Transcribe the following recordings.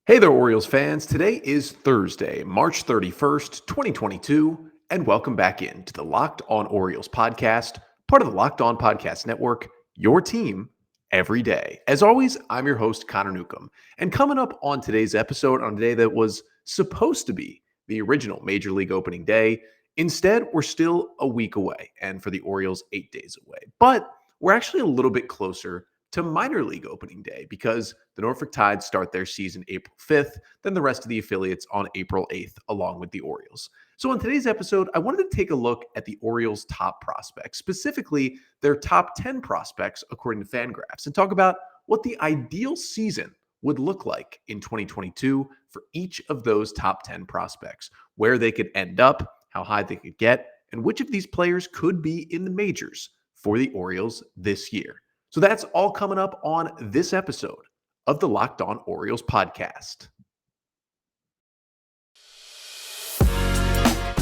Hey there, Orioles fans. Today is Thursday, March 31st, 2022, and welcome back into the Locked On Orioles podcast, part of the Locked On Podcast Network, your team every day. As always, I'm your host, Connor Newcomb. And coming up on today's episode, on a day that was supposed to be the original Major League opening day, instead, we're still a week away, and for the Orioles, 8 days away. But we're actually a little bit closer to minor league opening day because the Norfolk Tides start their season April 5th, then the rest of the affiliates on April 8th, along with the Orioles. So on today's episode, I wanted to take a look at the Orioles' top prospects, specifically their top 10 prospects according to Fangraphs, and talk about what the ideal season would look like in 2022 for each of those top 10 prospects, where they could end up, how high they could get, and which of these players could be in the majors for the Orioles this year. So that's all coming up on this episode of the Locked On Orioles podcast.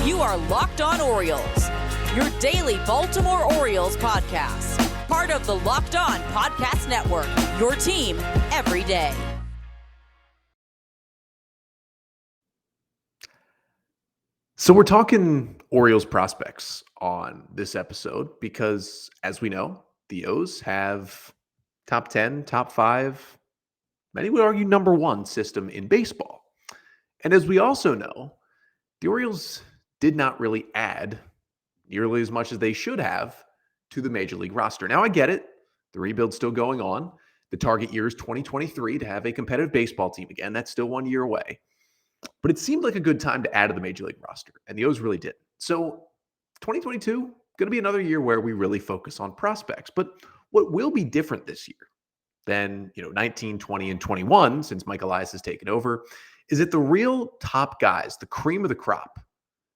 You are Locked On Orioles, your daily Baltimore Orioles podcast. Part of the Locked On Podcast Network, your team every day. So we're talking Orioles prospects on this episode because, as we know, the O's have top 10, top 5, many would argue number 1 system in baseball. And as we also know, the Orioles did not really add nearly as much as they should have to the Major League roster. Now, I get it. The rebuild's still going on. The target year is 2023 to have a competitive baseball team again. That's still 1 year away. But it seemed like a good time to add to the Major League roster, and the O's really did. So 2022, going to be another year where we really focus on prospects. But what will be different this year than 19, 20, and 21, since Mike Elias has taken over, is that the real top guys, the cream of the crop,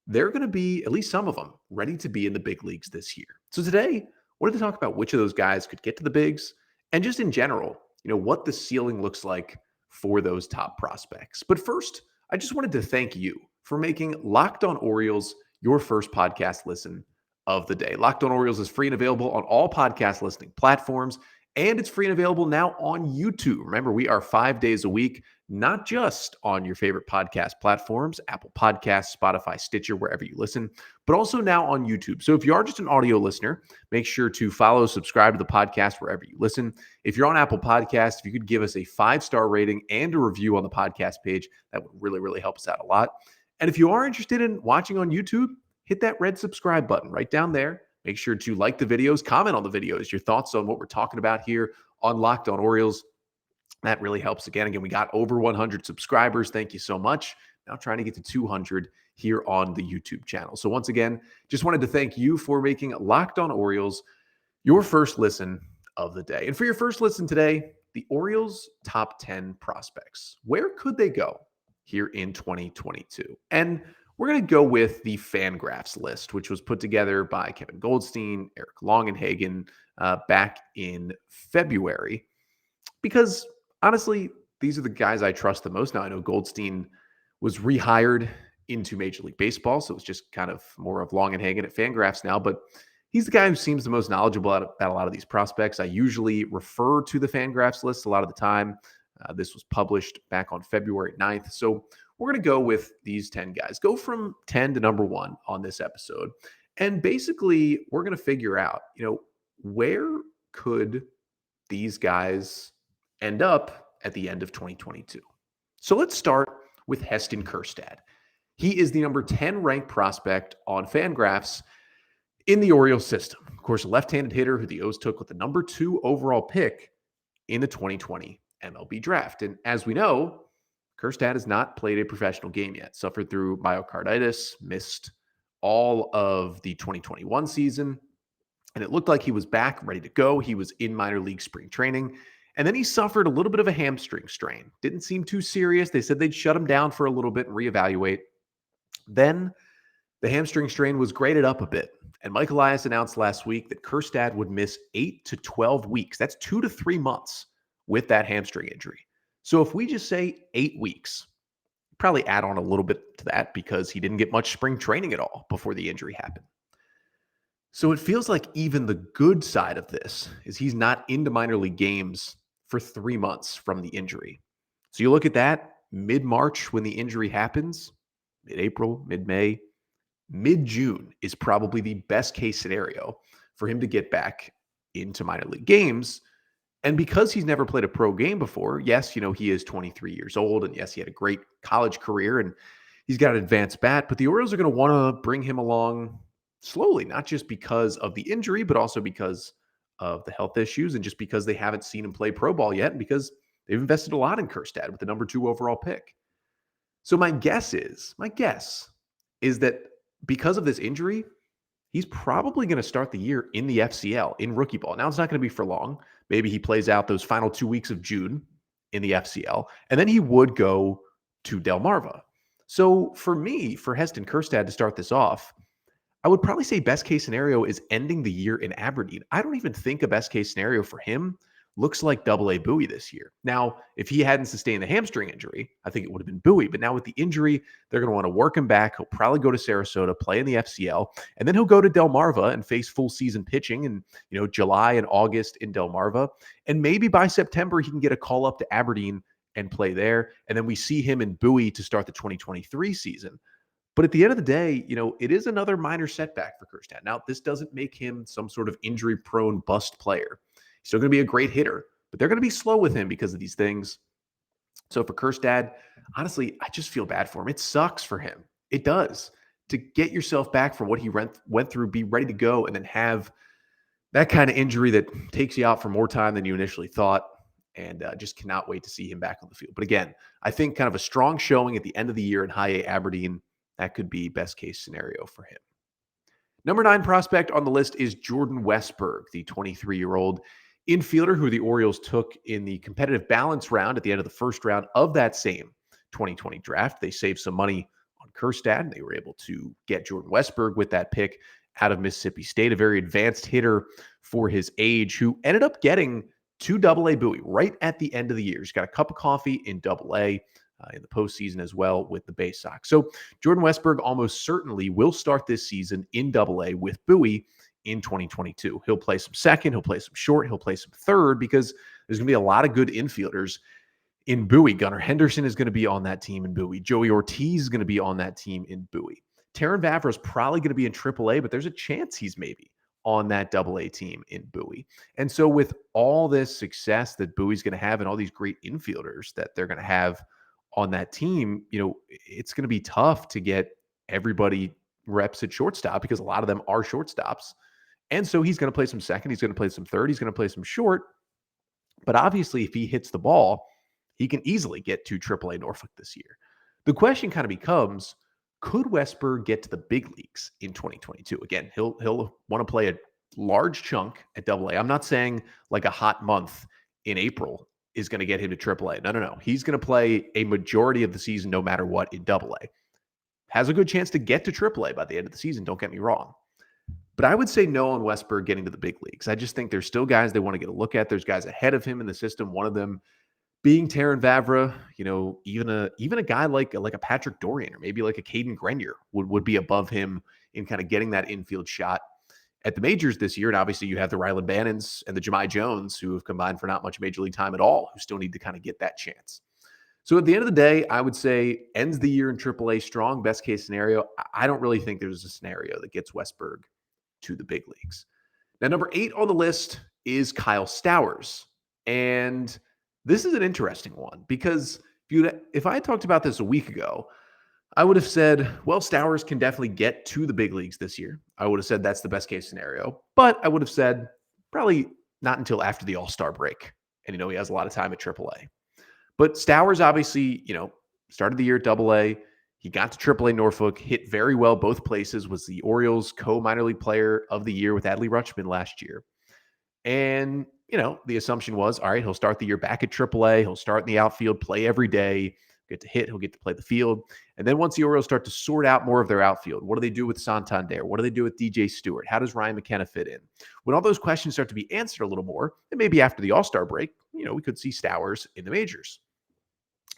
they're going to be, at least some of them, ready to be in the big leagues this year. So today, I wanted to talk about which of those guys could get to the bigs, and just in general, what the ceiling looks like for those top prospects. But first, I just wanted to thank you for making Locked On Orioles your first podcast listen of the day. Locked On Orioles is free and available on all podcast listening platforms, and it's free and available now on YouTube. Remember, we are 5 days a week, not just on your favorite podcast platforms, Apple Podcasts, Spotify, Stitcher, wherever you listen, but also now on YouTube. So if you are just an audio listener, make sure to follow, subscribe to the podcast wherever you listen. If you're on Apple Podcasts, if you could give us a 5-star rating and a review on the podcast page, that would really, really help us out a lot. And if you are interested in watching on YouTube, hit that red subscribe button right down there. Make sure to like the videos, comment on the videos, your thoughts on what we're talking about here on Locked On Orioles. That really helps. Again, we got over 100 subscribers. Thank you so much. Now trying to get to 200 here on the YouTube channel. So once again, just wanted to thank you for making Locked On Orioles your first listen of the day. And for your first listen today, the Orioles' top 10 prospects. Where could they go here in 2022? And we're going to go with the Fangraphs list, which was put together by Kevin Goldstein, Eric Longenhagen back in February. Because honestly, these are the guys I trust the most. Now, I know Goldstein was rehired into Major League Baseball, so it's just kind of more of Longenhagen at Fangraphs now. But he's the guy who seems the most knowledgeable about a lot of these prospects. I usually refer to the Fangraphs list a lot of the time. This was published back on February 9th. So we're going to go with these 10 guys. Go from 10 to number 1 on this episode. And basically, we're going to figure out, where could these guys end up at the end of 2022. So let's start with Heston Kjerstad. He is the number 10 ranked prospect on Fangraphs in the Orioles system. Of course, a left-handed hitter who the O's took with the number 2 overall pick in the 2020 MLB draft. And as we know, Kjerstad has not played a professional game yet, suffered through myocarditis, missed all of the 2021 season, and it looked like he was back, ready to go. He was in minor league spring training, and then he suffered a little bit of a hamstring strain. Didn't seem too serious. They said they'd shut him down for a little bit and reevaluate. Then the hamstring strain was graded up a bit, and Mike Elias announced last week that Kjerstad would miss 8 to 12 weeks. That's 2 to 3 months with that hamstring injury. So if we just say 8 weeks, probably add on a little bit to that because he didn't get much spring training at all before the injury happened. So it feels like even the good side of this is he's not into minor league games for 3 months from the injury. So you look at that, mid-March when the injury happens, mid-April, mid-May, mid-June is probably the best case scenario for him to get back into minor league games. And because he's never played a pro game before, yes, he is 23 years old, and yes, he had a great college career, and he's got an advanced bat, but the Orioles are going to want to bring him along slowly, not just because of the injury, but also because of the health issues and just because they haven't seen him play pro ball yet and because they've invested a lot in Kjerstad with the number 2 overall pick. So my guess is that because of this injury, he's probably going to start the year in the FCL, in rookie ball. Now, it's not going to be for long. Maybe he plays out those final 2 weeks of June in the FCL, and then he would go to Delmarva. So for me, for Heston Kjerstad to start this off, I would probably say best case scenario is ending the year in Aberdeen. I don't even think a best case scenario for him looks like Double-A Bowie this year. Now, if he hadn't sustained the hamstring injury, I think it would have been Bowie. But now with the injury, they're going to want to work him back. He'll probably go to Sarasota, play in the FCL, and then he'll go to Delmarva and face full season pitching in July and August in Delmarva. And maybe by September, he can get a call up to Aberdeen and play there. And then we see him in Bowie to start the 2023 season. But at the end of the day, it is another minor setback for Kjerstad. Now, this doesn't make him some sort of injury-prone bust player. He's still going to be a great hitter, but they're going to be slow with him because of these things. So for Kjerstad, honestly, I just feel bad for him. It sucks for him. It does. To get yourself back from what he went through, be ready to go, and then have that kind of injury that takes you out for more time than you initially thought. And just cannot wait to see him back on the field. But again, I think kind of a strong showing at the end of the year in High A Aberdeen, that could be best case scenario for him. Number 9 prospect on the list is Jordan Westburg, the 23-year-old infielder who the Orioles took in the competitive balance round at the end of the first round of that same 2020 draft. They saved some money on Kjerstad, and they were able to get Jordan Westburg with that pick out of Mississippi State, a very advanced hitter for his age who ended up getting to Double-A Bowie right at the end of the year. He's got a cup of coffee in Double-A. In the postseason as well with the Bay Sox. So Jordan Westburg almost certainly will start this season in Double-A with Bowie in 2022. He'll play some second, he'll play some short, he'll play some third because there's going to be a lot of good infielders in Bowie. Gunnar Henderson is going to be on that team in Bowie. Joey Ortiz is going to be on that team in Bowie. Terrin Vavra is probably going to be in Triple-A, but there's a chance he's maybe on that Double-A team in Bowie. And so with all this success that Bowie's going to have and all these great infielders that they're going to have on that team, it's going to be tough to get everybody reps at shortstop because a lot of them are shortstops. And so he's going to play some second, he's going to play some third, he's going to play some short. But obviously, if he hits the ball, he can easily get to Triple-A Norfolk this year. The question kind of becomes, could Westburg get to the big leagues in 2022? Again, he'll want to play a large chunk at Double-A. I'm not saying like a hot month in April is going to get him to Triple-A. No. He's going to play a majority of the season no matter what in Double-A. Has a good chance to get to Triple-A by the end of the season, don't get me wrong. But I would say no on Westburg getting to the big leagues. I just think there's still guys they want to get a look at. There's guys ahead of him in the system, one of them being Terrin Vavra. Even a guy like a Patrick Dorian or maybe like a Caden Grenier would be above him in kind of getting that infield shot at the majors this year. And obviously you have the Ryland Bannons and the Jahmai Jones who have combined for not much major league time at all, who still need to kind of get that chance. So at the end of the day, I would say ends the year in Triple-A strong, best case scenario. I don't really think there's a scenario that gets Westburg to the big leagues. Now, number 8 on the list is Kyle Stowers. And this is an interesting one because if I had talked about this a week ago, I would have said, well, Stowers can definitely get to the big leagues this year. I would have said that's the best case scenario. But I would have said probably not until after the All-Star break. And, he has a lot of time at AAA. But Stowers obviously, started the year at Double-A. He got to Triple-A Norfolk, hit very well both places, was the Orioles co-minor league player of the year with Adley Rutschman last year. And, the assumption was, all right, he'll start the year back at Triple-A. He'll start in the outfield, play every day, get to hit, he'll get to play the field. And then once the Orioles start to sort out more of their outfield, what do they do with Santander? What do they do with DJ Stewart? How does Ryan McKenna fit in? When all those questions start to be answered a little more, and maybe after the All-Star break, we could see Stowers in the majors.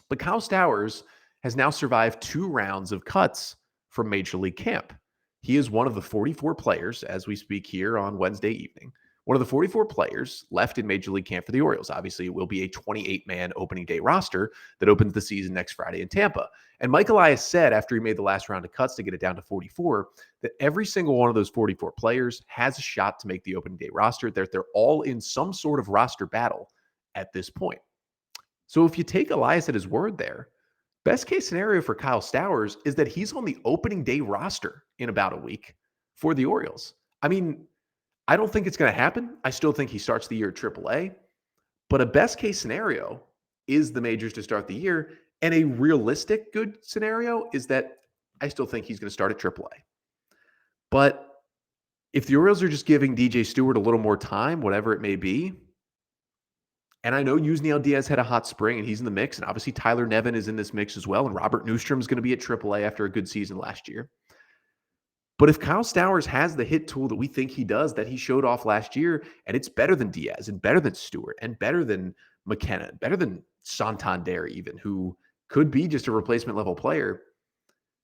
But Kyle Stowers has now survived 2 rounds of cuts from Major League Camp. He is one of the 44 players, as we speak here on Wednesday evening, one of the 44 players left in Major League camp for the Orioles. Obviously, it will be a 28-man opening day roster that opens the season next Friday in Tampa. And Mike Elias said after he made the last round of cuts to get it down to 44 that every single one of ththose 44 players has a shot to make the opening day roster. They're all in some sort of roster battle at this point. So if you take Elias at his word there, best case scenario for Kyle Stowers is that he's on the opening day roster in about a week for the Orioles. I mean, I don't think it's going to happen. I still think he starts the year at AAA. But a best case scenario is the majors to start the year. And a realistic good scenario is that I still think he's going to start at AAA. But if the Orioles are just giving DJ Stewart a little more time, whatever it may be, and I know Yusniel Diaz had a hot spring and he's in the mix, and obviously Tyler Nevin is in this mix as well, and Robert Newstrom is going to be at AAA after a good season last year. But if Kyle Stowers has the hit tool that we think he does, that he showed off last year, and it's better than Diaz and better than Stewart and better than McKenna, better than Santander even, who could be just a replacement level player,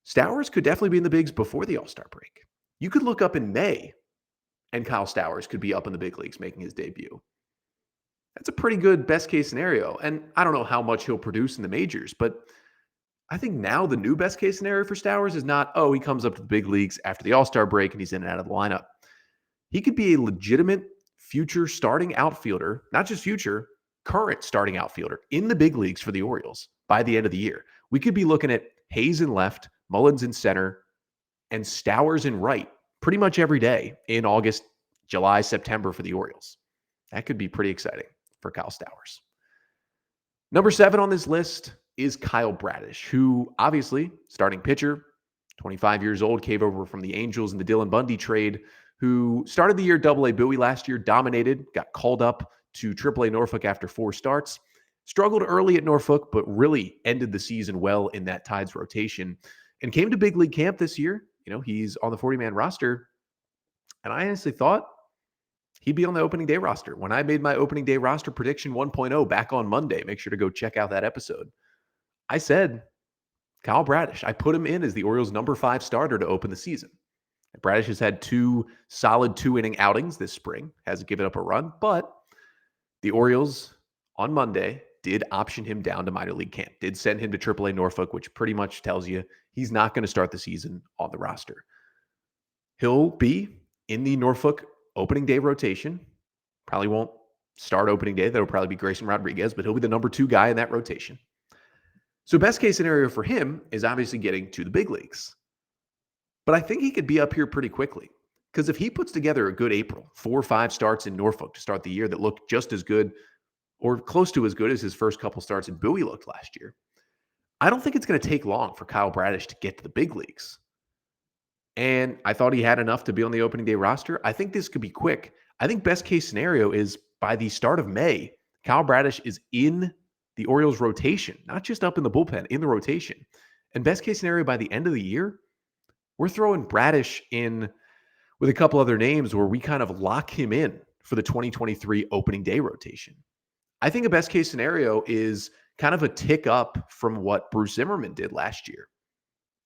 Stowers could definitely be in the bigs before the All-Star break. You could look up in May and Kyle Stowers could be up in the big leagues making his debut. That's a pretty good best case scenario. And I don't know how much he'll produce in the majors, but I think now the new best case scenario for Stowers is not, he comes up to the big leagues after the All-Star break and he's in and out of the lineup. He could be a legitimate future starting outfielder, not just future, current starting outfielder in the big leagues for the Orioles by the end of the year. We could be looking at Hayes in left, Mullins in center, and Stowers in right pretty much every day in August, July, September for the Orioles. That could be pretty exciting for Kyle Stowers. Number 7 on this list is Kyle Bradish, who obviously, starting pitcher, 25 years old, came over from the Angels in the Dylan Bundy trade, who started the year AA Bowie last year, dominated, got called up to AAA Norfolk after 4 starts, struggled early at Norfolk, but really ended the season well in that Tides rotation, and came to big league camp this year. He's on the 40-man roster, and I honestly thought he'd be on the opening day roster. When I made my opening day roster prediction 1.0 back on Monday, make sure to go check out that episode. I said Kyle Bradish. I put him in as the Orioles' number 5 starter to open the season. Bradish has had 2 solid 2-inning outings this spring, hasn't given up a run, but the Orioles on Monday did option him down to minor league camp, did send him to AAA Norfolk, which pretty much tells you he's not going to start the season on the roster. He'll be in the Norfolk opening day rotation. Probably won't start opening day. That'll probably be Grayson Rodriguez, but he'll be the number 2 guy in that rotation. So best case scenario for him is obviously getting to the big leagues. But I think he could be up here pretty quickly, because if he puts together a good April, 4 or 5 starts in Norfolk to start the year that look just as good or close to as good as his first couple starts in Bowie looked last year, I don't think it's going to take long for Kyle Bradish to get to the big leagues. And I thought he had enough to be on the opening day roster. I think this could be quick. I think best case scenario is by the start of May, Kyle Bradish is in the Orioles rotation, not just up in the bullpen, in the rotation. And best case scenario by the end of the year, we're throwing Bradish in with a couple other names where we kind of lock him in for the 2023 opening day rotation. I think a best case scenario is kind of a tick up from what Bruce Zimmerman did last year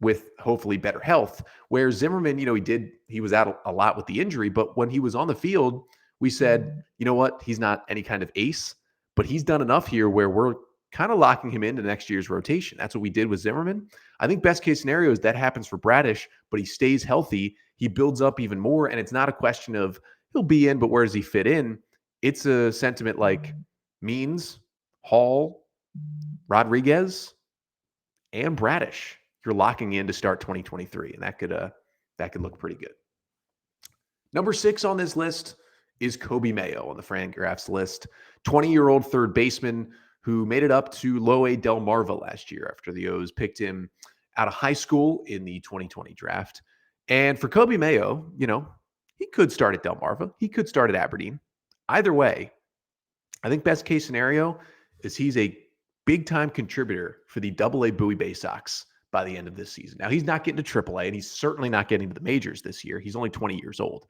with hopefully better health, where Zimmerman, he was out a lot with the injury, but when he was on the field, we said, you know what, he's not any kind of ace, but he's done enough here where we're kind of locking him into next year's rotation. That's what we did with Zimmerman. I think best case scenario is that happens for Bradish, but he stays healthy. He builds up even more. And it's not a question of he'll be in, but where does he fit in? It's a sentiment like Means, Hall, Rodriguez, and Bradish. You're locking in to start 2023. And that could look pretty good. Number 6 on this list is Coby Mayo on the Fangraphs list. 20-year-old third baseman who made it up to Low A Delmarva last year after the O's picked him out of high school in the 2020 draft. And for Coby Mayo, he could start at Delmarva. He could start at Aberdeen. Either way, I think best case scenario is he's a big-time contributor for the AA Bowie Bay Sox by the end of this season. Now, he's not getting to AAA, and he's certainly not getting to the majors this year. He's only 20 years old.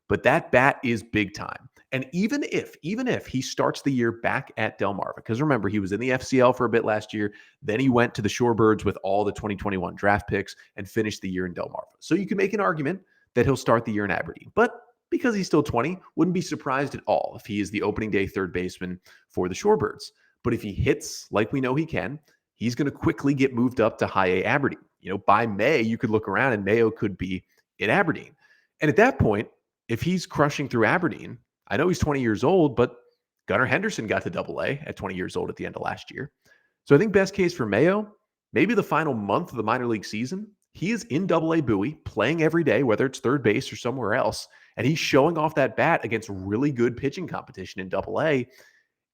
But that bat is big time. And even if he starts the year back at Delmarva, because remember, he was in the FCL for a bit last year, then he went to the Shorebirds with all the 2021 draft picks and finished the year in Delmarva. So you can make an argument that he'll start the year in Aberdeen. But because he's still 20. Wouldn't be surprised at all if he is the opening day third baseman for the Shorebirds. But if he hits like we know he can, he's going to quickly get moved up to high A Aberdeen. By May, you could look around and Mayo could be in Aberdeen. And at that point, if he's crushing through Aberdeen, I know he's 20 years old, but Gunnar Henderson got to Double A at 20 years old at the end of last year. So I think best case for Mayo, maybe the final month of the minor league season, he is in Double A Bowie playing every day, whether it's third base or somewhere else, and he's showing off that bat against really good pitching competition in Double A.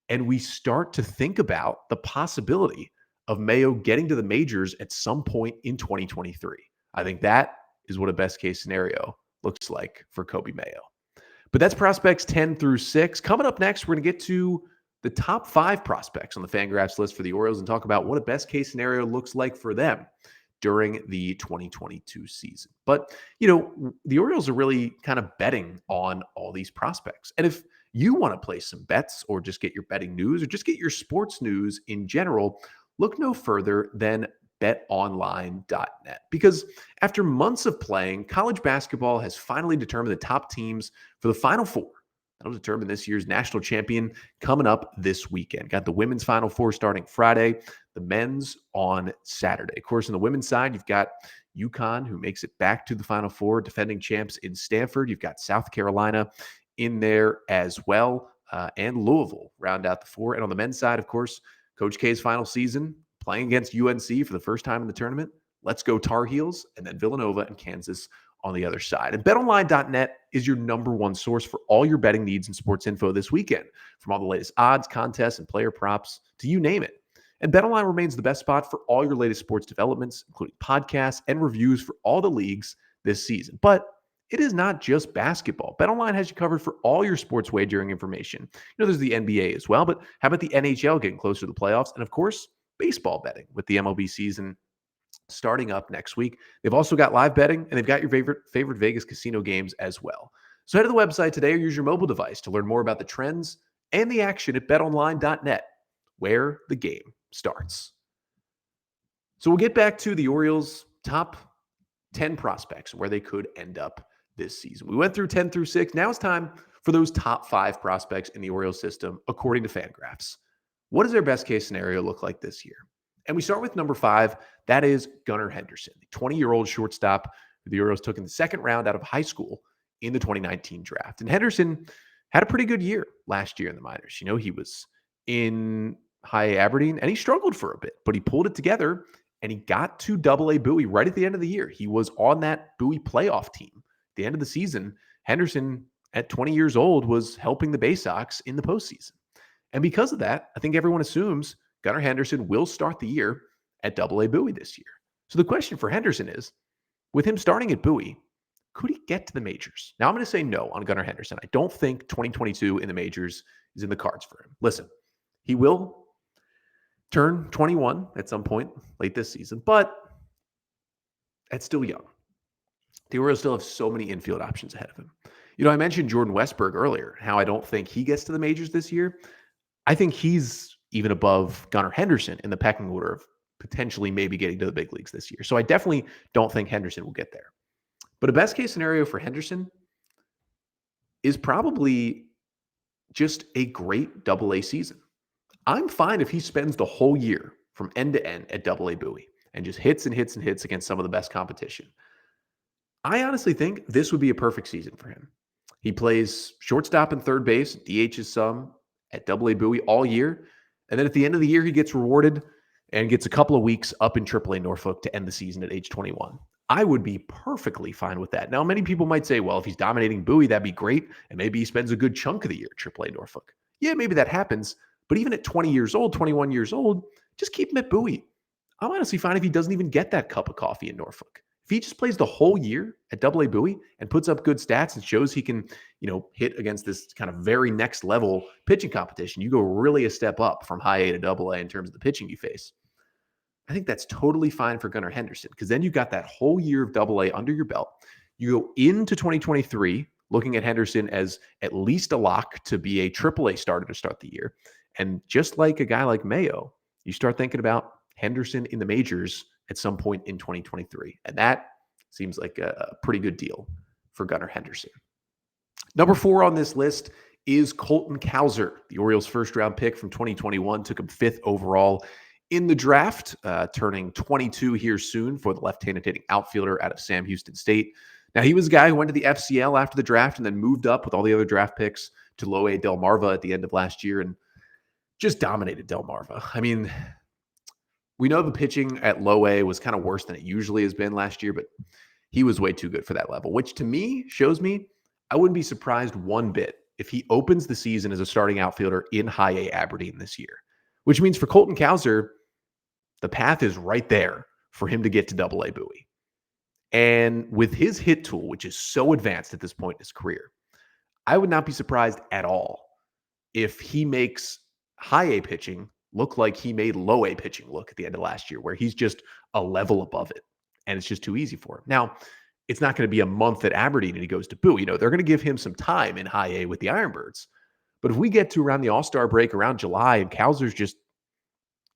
And we start to think about the possibility of Mayo getting to the majors at some point in 2023. I think that is what a best case scenario looks like for Coby Mayo. But that's prospects 10 through 6. Coming up next, we're going to get to the top 5 prospects on the Fangraphs list for the Orioles and talk about what a best case scenario looks like for them during the 2022 season. But, the Orioles are really kind of betting on all these prospects. And if you want to place some bets or just get your betting news or just get your sports news in general, look no further than betonline.net. Because after months of playing, college basketball has finally determined the top teams for the Final Four. That'll determine this year's national champion coming up this weekend. Got the women's Final Four starting Friday, the men's on Saturday. Of course, on the women's side, you've got UConn, who makes it back to the Final Four, defending champs in Stanford. You've got South Carolina in there as well, and Louisville round out the four. And on the men's side, of course, Coach K's final season, playing against UNC for the first time in the tournament. Let's go Tar Heels, and then Villanova and Kansas on the other side. And betonline.net is your number one source for all your betting needs and sports info this weekend, from all the latest odds, contests, and player props to you name it. And BetOnline remains the best spot for all your latest sports developments, including podcasts and reviews for all the leagues this season. But it is not just basketball. BetOnline has you covered for all your sports wagering information. There's the NBA as well, but how about the NHL getting closer to the playoffs? And of course, baseball betting with the MLB season starting up next week. They've also got live betting, and they've got your favorite Vegas casino games as well. So head to the website today or use your mobile device to learn more about the trends and the action at betonline.net, where the game starts. So we'll get back to the Orioles' top 10 prospects and where they could end up this season. We went through 10 through 6. Now it's time for those top 5 prospects in the Orioles system, according to Fangraphs. What does their best case scenario look like this year? And we start with number 5. That is Gunnar Henderson, the 20-year-old shortstop who the Orioles took in the second round out of high school in the 2019 draft. And Henderson had a pretty good year last year in the minors. He was in high A Aberdeen and he struggled for a bit, but he pulled it together and he got to Double A Bowie right at the end of the year. He was on that Bowie playoff team. At the end of the season, Henderson, at 20 years old, was helping the Bay Sox in the postseason. And because of that, I think everyone assumes Gunnar Henderson will start the year at Double A Bowie this year. So the question for Henderson is, with him starting at Bowie, could he get to the majors? Now, I'm going to say no on Gunnar Henderson. I don't think 2022 in the majors is in the cards for him. Listen, he will turn 21 at some point late this season, but that's still young. The Orioles still have so many infield options ahead of him. I mentioned Jordan Westberg earlier, how I don't think he gets to the majors this year. I think he's even above Gunnar Henderson in the pecking order of potentially maybe getting to the big leagues this year. So I definitely don't think Henderson will get there. But a best case scenario for Henderson is probably just a great Double A season. I'm fine if he spends the whole year from end to end at Double A Bowie and just hits and hits and hits against some of the best competition. I honestly think this would be a perfect season for him. He plays shortstop and third base, DHs some at Double A Bowie all year. And then at the end of the year, he gets rewarded and gets a couple of weeks up in AAA Norfolk to end the season at age 21. I would be perfectly fine with that. Now, many people might say, well, if he's dominating Bowie, that'd be great. And maybe he spends a good chunk of the year at AAA Norfolk. Yeah, maybe that happens. But even at 20 years old, 21 years old, just keep him at Bowie. I'm honestly fine if he doesn't even get that cup of coffee in Norfolk. If he just plays the whole year at Double A Bowie and puts up good stats and shows he can, hit against this kind of very next level pitching competition, you go really a step up from high A to Double A in terms of the pitching you face. I think that's totally fine for Gunnar Henderson because then you've got that whole year of Double A under your belt. You go into 2023 looking at Henderson as at least a lock to be a AAA starter to start the year. And just like a guy like Mayo, you start thinking about Henderson in the majors at some point in 2023. And that seems like a pretty good deal for Gunnar Henderson. Number 4 on this list is Colton Cowser, the Orioles' first-round pick from 2021. Took him 5th overall in the draft, turning 22 here soon for the left-handed hitting outfielder out of Sam Houston State. Now, he was a guy who went to the FCL after the draft and then moved up with all the other draft picks to Low A Delmarva at the end of last year and just dominated Delmarva. I mean, we know the pitching at Low A was kind of worse than it usually has been last year, but he was way too good for that level, which to me shows me I wouldn't be surprised one bit if he opens the season as a starting outfielder in High A Aberdeen this year, which means for Colton Cowser, the path is right there for him to get to Double A Bowie. And with his hit tool, which is so advanced at this point in his career, I would not be surprised at all if he makes High A pitching look like he made Low A pitching look at the end of last year, where he's just a level above it, and it's just too easy for him. Now, it's not going to be a month at Aberdeen and he goes to Bowie. They're going to give him some time in High A with the Ironbirds. But if we get to around the All-Star break, around July, and Cowser's just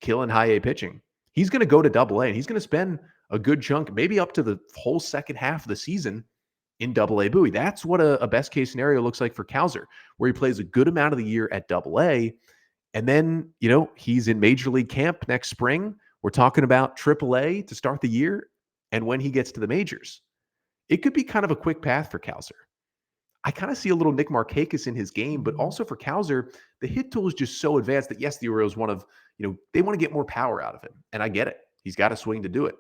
killing High A pitching, he's going to go to Double A, and he's going to spend a good chunk, maybe up to the whole second half of the season in Double A Bowie. That's what a best case scenario looks like for Cowser, where he plays a good amount of the year at Double A, and then, he's in Major League camp next spring. We're talking about Triple A to start the year, and when he gets to the majors, it could be kind of a quick path for Cowser. I kind of see a little Nick Markakis in his game, but also for Cowser, the hit tool is just so advanced that, yes, the Orioles they want to get more power out of him, and I get it. He's got a swing to do it.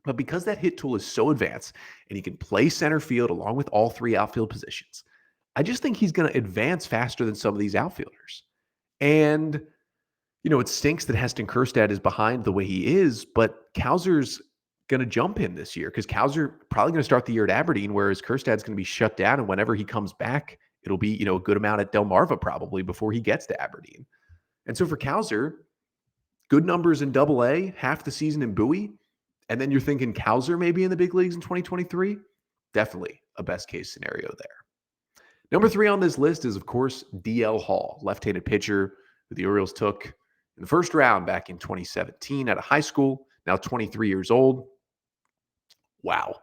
But because that hit tool is so advanced and he can play center field along with all 3 outfield positions, I just think he's going to advance faster than some of these outfielders. And, it stinks that Heston Kjerstad is behind the way he is, but Cowser's going to jump him this year because Cowser probably going to start the year at Aberdeen, whereas Kjerstad's going to be shut down. And whenever he comes back, it'll be, a good amount at Delmarva probably before he gets to Aberdeen. And so for Cowser, good numbers in Double A, half the season in Bowie, and then you're thinking Cowser maybe in the big leagues in 2023, definitely a best case scenario there. Number 3 on this list is, of course, DL Hall, left-handed pitcher who the Orioles took in the first round back in 2017 out of high school, now 23 years old. Wow.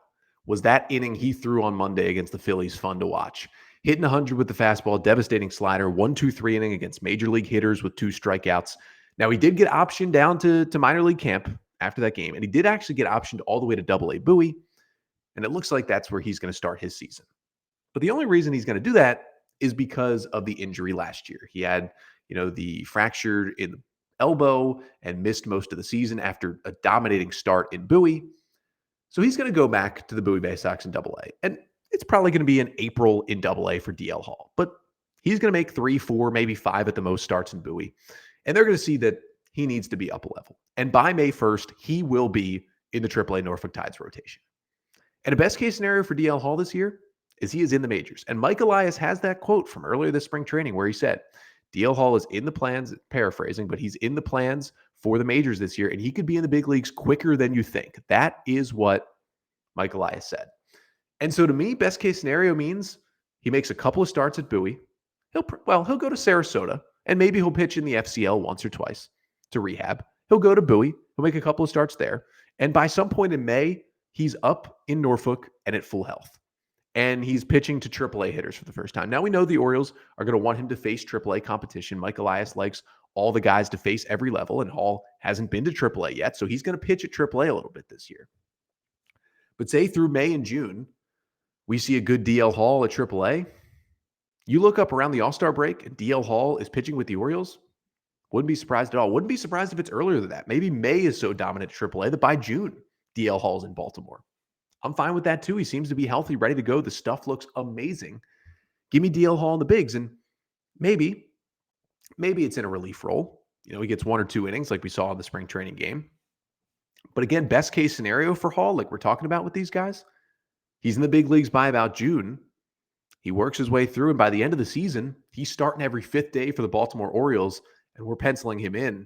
Was that inning he threw on Monday against the Phillies fun to watch? Hitting 100 with the fastball, devastating slider, 1-2-3 inning against major league hitters with 2 strikeouts. Now, he did get optioned down to minor league camp after that game, and he did actually get optioned all the way to Double A Bowie, and it looks like that's where he's going to start his season. But the only reason he's going to do that is because of the injury last year. He had, the fracture in the elbow and missed most of the season after a dominating start in Bowie. So he's going to go back to the Bowie Bay Sox in Double A. And it's probably going to be in April in Double A for DL Hall. But he's going to make 3, 4, maybe 5 at the most starts in Bowie. And they're going to see that he needs to be up a level. And by May 1st, he will be in the AAA Norfolk Tides rotation. And a best case scenario for DL Hall this year is he is in the majors. And Mike Elias has that quote from earlier this spring training where he said, DL Hall is in the plans, paraphrasing, but he's in the plans for the majors this year, and he could be in the big leagues quicker than you think. That is what Mike Elias said. And so to me, best case scenario means he makes a couple of starts at Bowie. He'll go to Sarasota, and maybe he'll pitch in the FCL once or twice to rehab. He'll go to Bowie. He'll make a couple of starts there. And by some point in May, he's up in Norfolk and at full health. And he's pitching to AAA hitters for the first time. Now we know the Orioles are going to want him to face AAA competition. Mike Elias likes all the guys to face every level, and Hall hasn't been to AAA yet, so he's going to pitch at AAA a little bit this year. But say through May and June, we see a good DL Hall at AAA. You look up around the All-Star break, and DL Hall is pitching with the Orioles. Wouldn't be surprised at all. Wouldn't be surprised if it's earlier than that. Maybe May is so dominant at AAA that by June, DL Hall's in Baltimore. I'm fine with that too. He seems to be healthy, ready to go. The stuff looks amazing. Give me DL Hall in the bigs, and maybe it's in a relief role. He gets 1 or 2 innings like we saw in the spring training game. But again, best case scenario for Hall, like we're talking about with these guys, he's in the big leagues by about June. He works his way through, and by the end of the season, he's starting every 5th day for the Baltimore Orioles, and we're penciling him in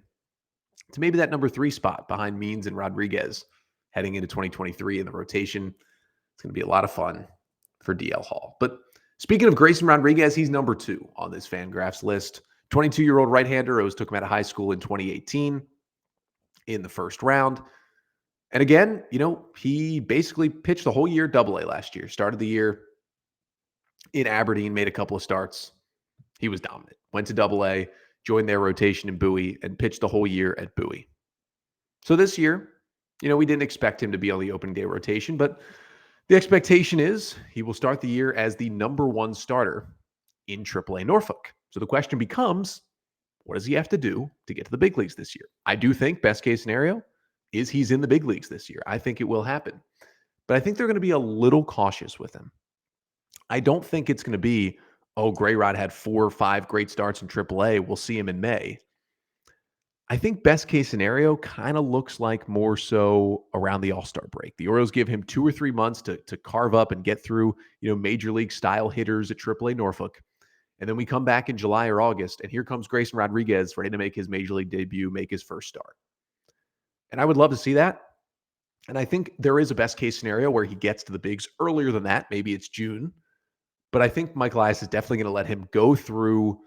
to maybe that number 3 spot behind Means and Rodriguez heading into 2023 in the rotation. It's going to be a lot of fun for DL Hall. But speaking of Grayson Rodriguez, he's number 2 on this Fangraphs list. 22-year-old right-hander. Orioles took him out of high school in 2018 in the first round. And again, he basically pitched the whole year Double A last year. Started the year in Aberdeen, made a couple of starts. He was dominant. Went to Double-A, joined their rotation in Bowie, and pitched the whole year at Bowie. So this year, we didn't expect him to be on the opening day rotation, but the expectation is he will start the year as the number one starter in AAA Norfolk. So the question becomes, what does he have to do to get to the big leagues this year? I do think best case scenario is he's in the big leagues this year. I think it will happen. But I think they're going to be a little cautious with him. I don't think it's going to be, Gray Rod had 4 or 5 great starts in AAA. We'll see him in May. I think best case scenario kind of looks like more so around the All-Star break. The Orioles give him 2 or 3 months to carve up and get through, major league style hitters at AAA Norfolk. And then we come back in July or August, and here comes Grayson Rodriguez ready to make his major league debut, make his first start. And I would love to see that. And I think there is a best case scenario where he gets to the bigs earlier than that. Maybe it's June. But I think Mike Elias is definitely going to let him go through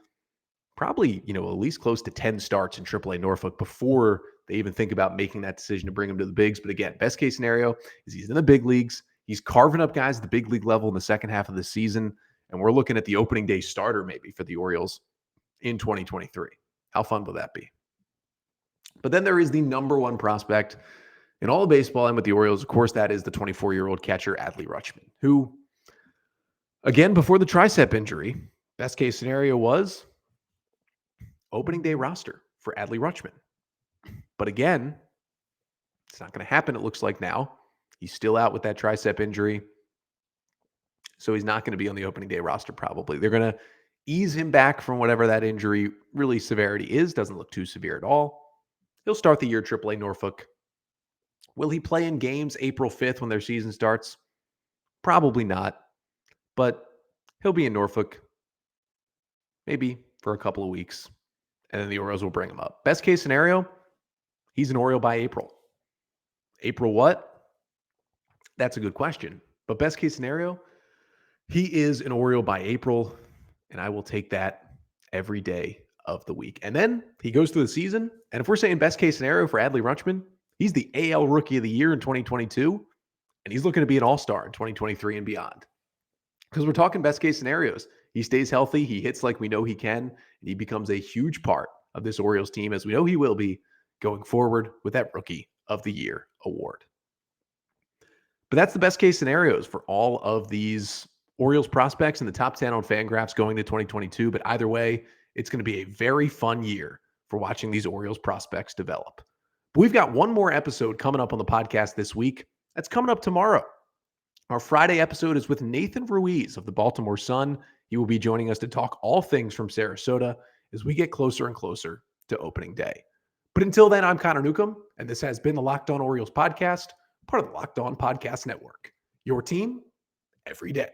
probably, at least close to 10 starts in AAA Norfolk before they even think about making that decision to bring him to the bigs. But again, best case scenario is he's in the big leagues. He's carving up guys at the big league level in the second half of the season. And we're looking at the opening day starter maybe for the Orioles in 2023. How fun will that be? But then there is the number one prospect in all of baseball and with the Orioles. Of course, that is the 24-year-old catcher, Adley Rutschman, who, again, before the tricep injury, best case scenario was opening day roster for Adley Rutschman. But again, it's not going to happen, it looks like now. He's still out with that tricep injury. So he's not going to be on the opening day roster probably. They're going to ease him back from whatever that injury really severity is. Doesn't look too severe at all. He'll start the year AAA Norfolk. Will he play in games April 5th when their season starts? Probably not. But he'll be in Norfolk maybe for a couple of weeks. And then the Orioles will bring him up. Best case scenario, he's an Oriole by April. April what? That's a good question. But best case scenario, he is an Oriole by April, and I will take that every day of the week. And then he goes through the season, and if we're saying best case scenario for Adley Rutschman, he's the AL Rookie of the Year in 2022, and he's looking to be an All-Star in 2023 and beyond. Because we're talking best case scenarios. He stays healthy, he hits like we know he can, and he becomes a huge part of this Orioles team, as we know he will be going forward with that Rookie of the Year award. But that's the best case scenarios for all of these Orioles prospects in the top 10 on Fangraphs going to 2022. But either way, it's going to be a very fun year for watching these Orioles prospects develop. But we've got one more episode coming up on the podcast this week. That's coming up tomorrow. Our Friday episode is with Nathan Ruiz of the Baltimore Sun. He will be joining us to talk all things from Sarasota as we get closer and closer to opening day. But until then, I'm Connor Newcomb, and this has been the Locked On Orioles podcast, part of the Locked On Podcast Network. Your team every day.